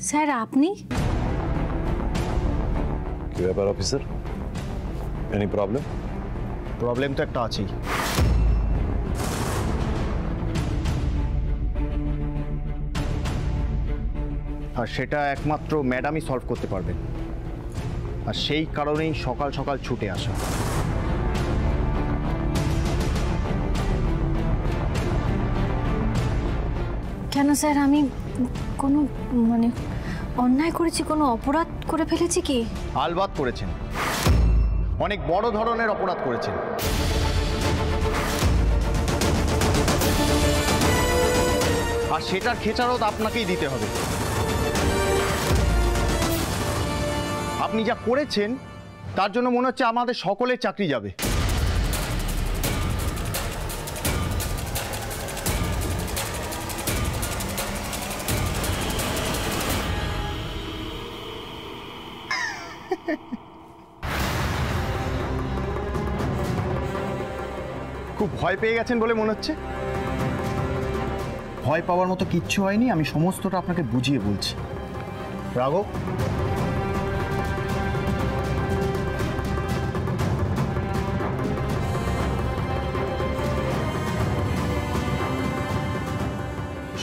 Sir আপনি? কি ব্যাপার অফিসার? Any problem? প্রবলেম তো একটা আছেই। আর সেটা একমাত্র ম্যাডামই সলভ করতে পারবেন। আর সেই কারণেই সকাল সকাল ছুটে আসা। কেন স্যার, আমি কোনো অন্যায় করেছি, কোনো অপরাধ করে ফেলেছি কি? আলবাত করেছেন, অনেক বড় ধরনের অপরাধ করেছেন। আর সেটার খেসারত আপনাকেই দিতে হবে। আপনি যা করেছেন তার জন্য মনে হচ্ছে আমাদের সকলের চাকরি যাবে। খুব ভয় পেয়ে গেছেন বলে মনে হচ্ছে। ভয় পাওয়ার মতো কিচ্ছু হয়নি, আমি সমস্তটা আপনাকে বুঝিয়ে বলছি। রাঘব,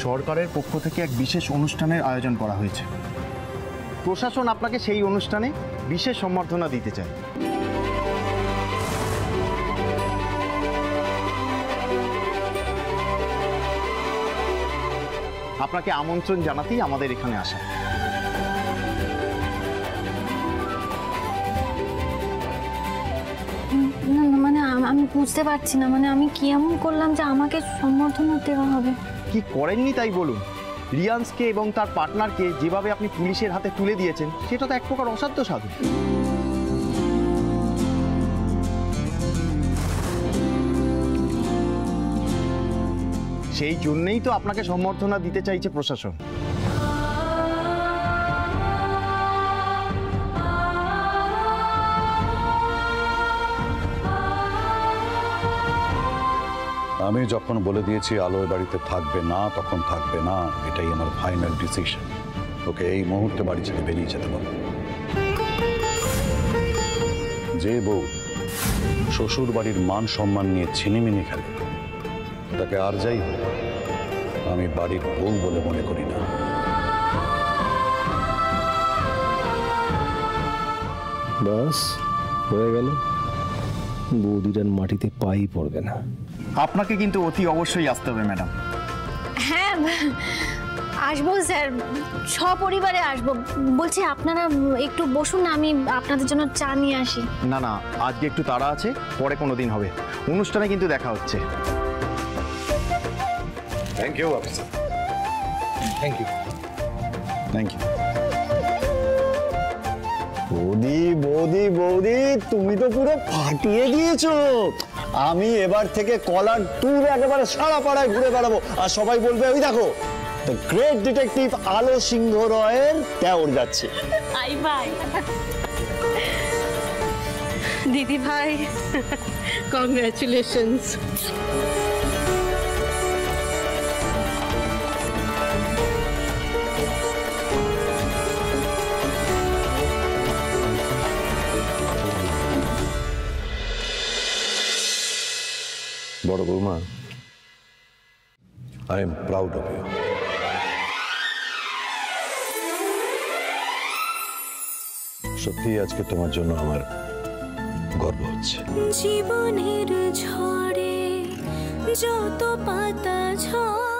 সরকারের পক্ষ থেকে এক বিশেষ অনুষ্ঠানের আয়োজন করা হয়েছে। প্রশাসন আপনাকে সেই অনুষ্ঠানে বিশেষ সম্বর্ধনা দিতে চায়। আপনাকে আমন্ত্রণ জানাতেই আমাদের এখানে আসা। আমি বুঝতে পারছি না, আমি কি এমন করলাম যে আমাকে সম্বর্ধনা দেওয়া হবে? কি করেননি তাই বলুন। রিয়ান্সকে এবং তার পার্টনারকে যেভাবে আপনি পুলিশের হাতে তুলে দিয়েছেন সেটা তো এক প্রকার অসাধ্য সাধন। সেই জন্যই তো আপনাকে সম্বর্ধনা দিতে চাইছে প্রশাসন। আমি যখন বলে দিয়েছি আলো এ বাড়িতে থাকবে না, তখন থাকবে না, এটাই আমার ফাইনাল ডিসিশন। ওকে এই মুহূর্তে বাড়ি ছেড়ে বেরিয়ে যেতে বলো। যে বউ শ্বশুর বাড়ির মান সম্মান নিয়ে ছিনিমিনি খেলে তাকে আর যাই হোক আমি বাড়ির বউ বলে মনে করি না। বাস হয়ে গেল, বৌদিটার মাটিতে পাই পড়বে না। আপনাকে কিন্তু অতি অবশ্যই আসতে হবে ম্যাডাম। হ্যাঁ আসবো স্যার, সপরিবারে আসবো। বলছি আপনারা একটু বসুন না, আমি আপনাদের জন্য চা নিয়ে আসি। না না, আজকে একটু তাড়া আছে, পরে কোনো দিন হবে। অনুষ্ঠানে কিন্তু দেখা হচ্ছে। Thank you officer. Thank you. Thank you. বৌদি বৌদি বৌদি, তুমি তো পুরো ফাটিয়ে দিয়েছো। আমি এবার থেকে কলার ট্যুর একেবারে সারা পাড়ায় ঘুরে বেড়াবো, আর সবাই বলবে ওই দেখো দ্য গ্রেট ডিটেকটিভ আলো সিংহ রয়ের দেওর যাচ্ছে। আই ভাই, দিদি ভাই, কংগ্রাচুলেশনস। বড় বৌমা, I am proud of you. সত্যি আজকে তোমার জন্য আমার গর্ব হচ্ছে। জীবনের ঝড়ে যত পাতা ঝরে